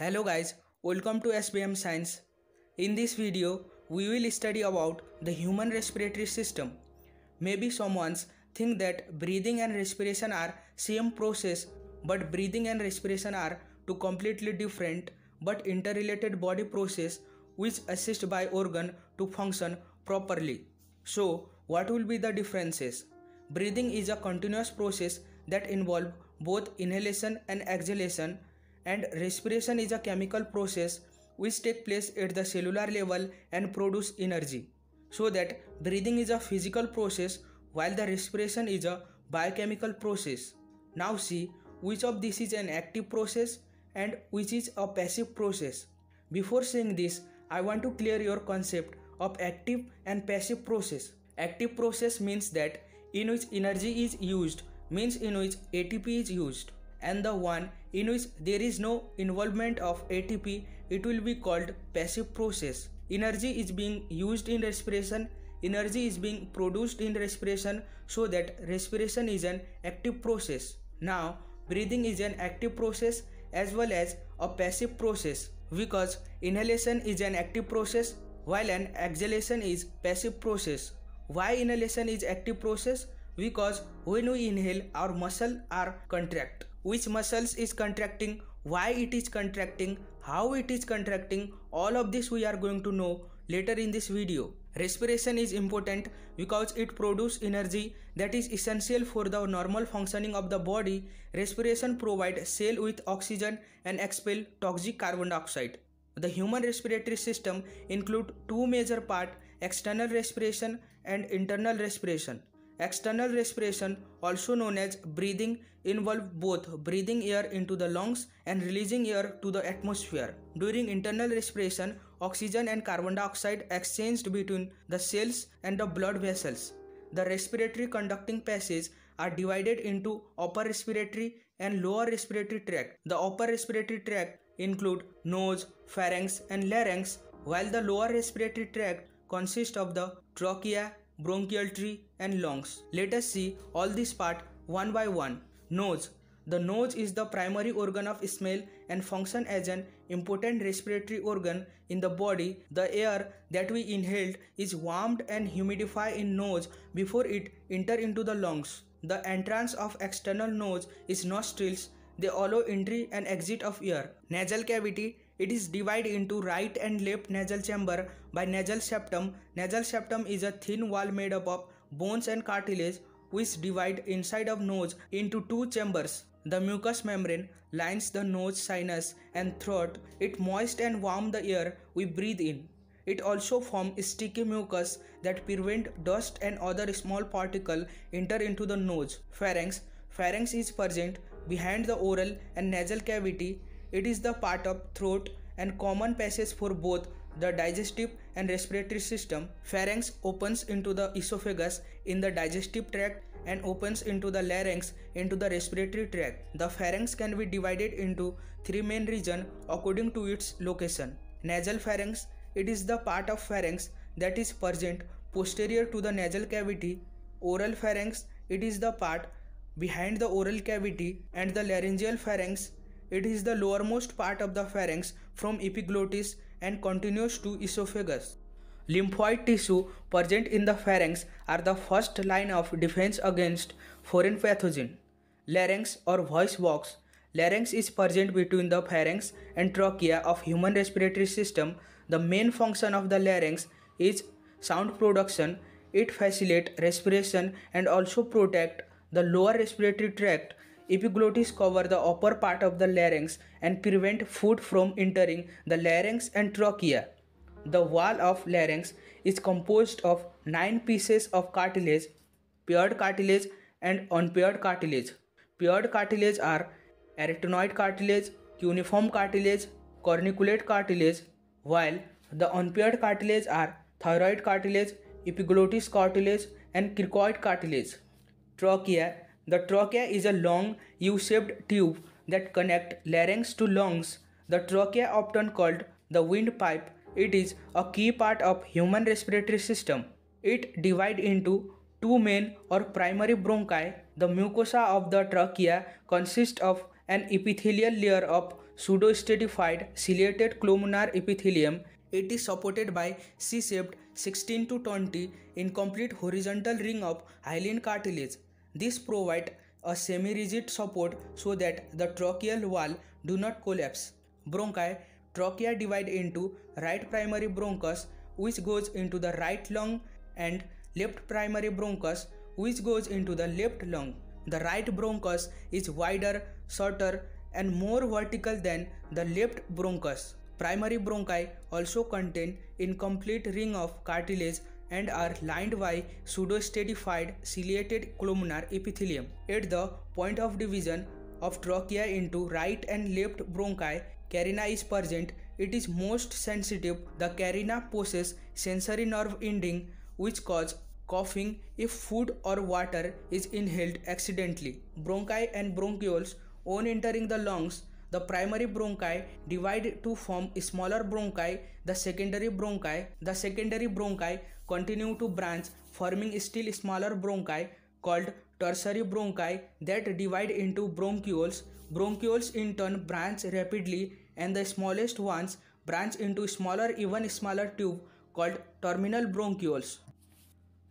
Hello guys, welcome to SBM Science. In this video, we will study about the human respiratory system. Maybe someone's think that breathing and respiration are same process, but breathing and respiration are two completely different but interrelated body process which assist by organ to function properly. So, what will be the differences? Breathing is a continuous process that involves both inhalation and exhalation, and respiration is a chemical process which takes place at the cellular level and produce energy. So that breathing is a physical process while the respiration is a biochemical process. Now see which of this is an active process and which is a passive process. Before saying this, I want to clear your concept of active and passive process. Active process means that in which energy is used, means in which ATP is used, and the one in which there is no involvement of ATP, it will be called passive process. Energy is being used in respiration, energy is being produced in respiration, so that respiration is an active process. Now, breathing is an active process as well as a passive process because inhalation is an active process while an exhalation is passive process. Why inhalation is active process? Because when we inhale, our muscle are contract. Which muscles is contracting, why it is contracting, how it is contracting, all of this we are going to know later in this video. Respiration is important because it produces energy that is essential for the normal functioning of the body. Respiration provides cell with oxygen and expel toxic carbon dioxide. The human respiratory system include two major parts, external respiration and internal respiration. External respiration, also known as breathing, involves both breathing air into the lungs and releasing air to the atmosphere. During internal respiration, oxygen and carbon dioxide exchanged between the cells and the blood vessels. The respiratory conducting passages are divided into upper respiratory and lower respiratory tract. The upper respiratory tract include nose, pharynx and larynx, while the lower respiratory tract consists of the trachea, bronchial tree and lungs. Let us see all these parts one by one. Nose. The nose is the primary organ of smell and function as an important respiratory organ in the body. The air that we inhaled is warmed and humidified in nose before it enter into the lungs. The entrance of external nose is nostrils. They allow entry and exit of air. Nasal cavity. It is divided into right and left nasal chamber by nasal septum. Nasal septum is a thin wall made up of bones and cartilage which divide inside of nose into two chambers. The mucous membrane lines the nose, sinus and throat. It moist and warm the air we breathe in. It also forms sticky mucus that prevent dust and other small particles enter into the nose. Pharynx. Pharynx is present behind the oral and nasal cavity. It is the part of throat and common passage for both the digestive and respiratory system. Pharynx opens into the esophagus in the digestive tract and opens into the larynx into the respiratory tract. The pharynx can be divided into three main regions according to its location. Nasal pharynx. It is the part of pharynx that is present posterior to the nasal cavity. Oral pharynx. It is the part behind the oral cavity, and the laryngeal pharynx. It is the lowermost part of the pharynx from epiglottis and continues to esophagus. Lymphoid tissue present in the pharynx are the first line of defense against foreign pathogen. Larynx or voice box. Larynx is present between the pharynx and trachea of human respiratory system. The main function of the larynx is sound production. It facilitates respiration and also protect the lower respiratory tract. Epiglottis cover the upper part of the larynx and prevent food from entering the larynx and trachea. The wall of larynx is composed of 9 pieces of cartilage, paired cartilage and unpaired cartilage. Paired cartilage are arytenoid cartilage, cuneiform cartilage, corniculate cartilage, while the unpaired cartilage are thyroid cartilage, epiglottis cartilage and cricoid cartilage. Trachea. The trachea is a long U-shaped tube that connects larynx to lungs. The trachea, often called the windpipe, it is a key part of human respiratory system. It divides into two main or primary bronchi. The mucosa of the trachea consists of an epithelial layer of pseudostratified ciliated columnar epithelium. It is supported by C-shaped 16 to 20 incomplete horizontal ring of hyaline cartilage. This provides a semi-rigid support so that the tracheal wall do not collapse. Bronchi. Trachea divide into right primary bronchus, which goes into the right lung, and left primary bronchus, which goes into the left lung. The right bronchus is wider, shorter, and more vertical than the left bronchus. Primary bronchi also contain incomplete ring of cartilage and are lined by pseudostratified ciliated columnar epithelium. At the point of division of trachea into right and left bronchi, carina is present. It is most sensitive. The carina possesses sensory nerve ending which cause coughing if food or water is inhaled accidentally. Bronchi and bronchioles. On entering the lungs, the primary bronchi divide to form smaller bronchi, the secondary bronchi. The secondary bronchi continue to branch, forming still smaller bronchi called tertiary bronchi that divide into bronchioles. Bronchioles in turn branch rapidly, and the smallest ones branch into smaller, even smaller tube called terminal bronchioles.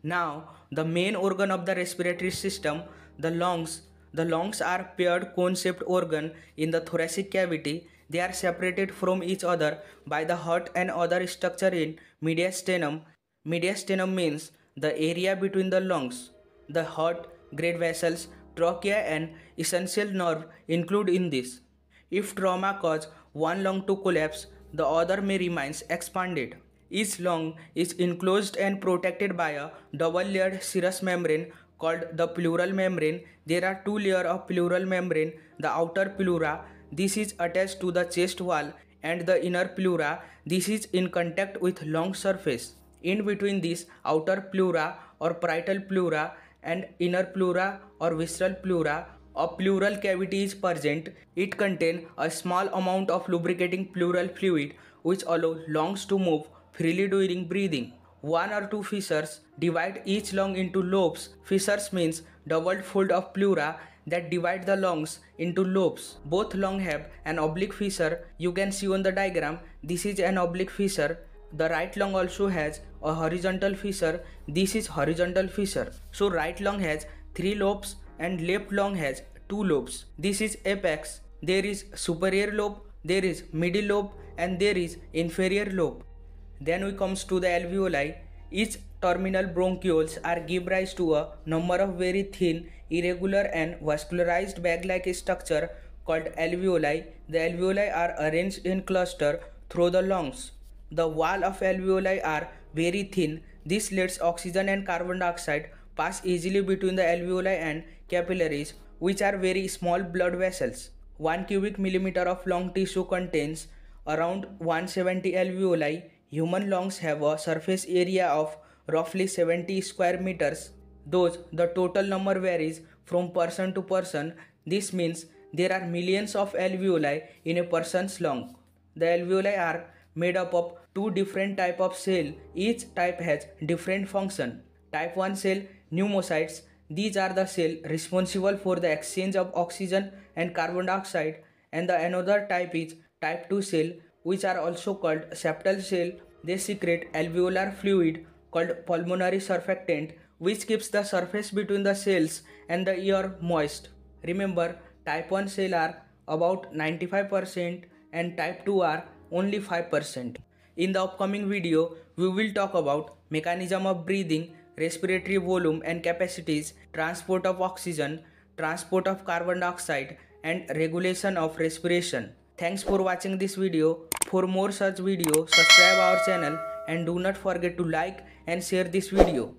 Now, the main organ of the respiratory system, the lungs. The lungs are paired cone-shaped organ in the thoracic cavity. They are separated from each other by the heart and other structure in mediastinum. Mediastinum means the area between the lungs. The heart, great vessels, trachea and essential nerve include in this. If trauma cause one lung to collapse, the other may remain expanded. Each lung is enclosed and protected by a double-layered serous membrane called the pleural membrane. There are two layers of pleural membrane. The outer pleura, this is attached to the chest wall, and the inner pleura, this is in contact with lung surface. In between this outer pleura or parietal pleura and inner pleura or visceral pleura, a pleural cavity is present. It contains a small amount of lubricating pleural fluid which allows lungs to move freely during breathing. One or two fissures divide each lung into lobes. Fissures means doubled fold of pleura that divide the lungs into lobes. Both lungs have an oblique fissure. You can see on the diagram, this is an oblique fissure. The right lung also has a horizontal fissure. This is horizontal fissure. So right lung has 3 lobes and left lung has 2 lobes. This is apex. There is superior lobe, there is middle lobe, and there is inferior lobe. Then we comes to the alveoli. Each terminal bronchioles are give rise to a number of very thin, irregular and vascularized bag-like structure called alveoli. The alveoli are arranged in cluster through the lungs. The wall of alveoli are very thin. This lets oxygen and carbon dioxide pass easily between the alveoli and capillaries, which are very small blood vessels. 1 cubic millimeter of lung tissue contains around 170 alveoli. Human lungs have a surface area of roughly 70 square meters. Though the total number varies from person to person, this means there are millions of alveoli in a person's lung. The alveoli are made up of 2 different types of cells. Each type has different function. Type 1 cell, pneumocytes. These are the cells responsible for the exchange of oxygen and carbon dioxide, and the another type is type 2 cell, which are also called septal cell. They secrete alveolar fluid called pulmonary surfactant, which keeps the surface between the cells and the air moist. Remember, type 1 cell are about 95% and type 2 are only 5%. In the upcoming video, we will talk about mechanism of breathing, respiratory volume and capacities, transport of oxygen, transport of carbon dioxide, and regulation of respiration. Thanks for watching this video. For more such videos, subscribe our channel and do not forget to like and share this video.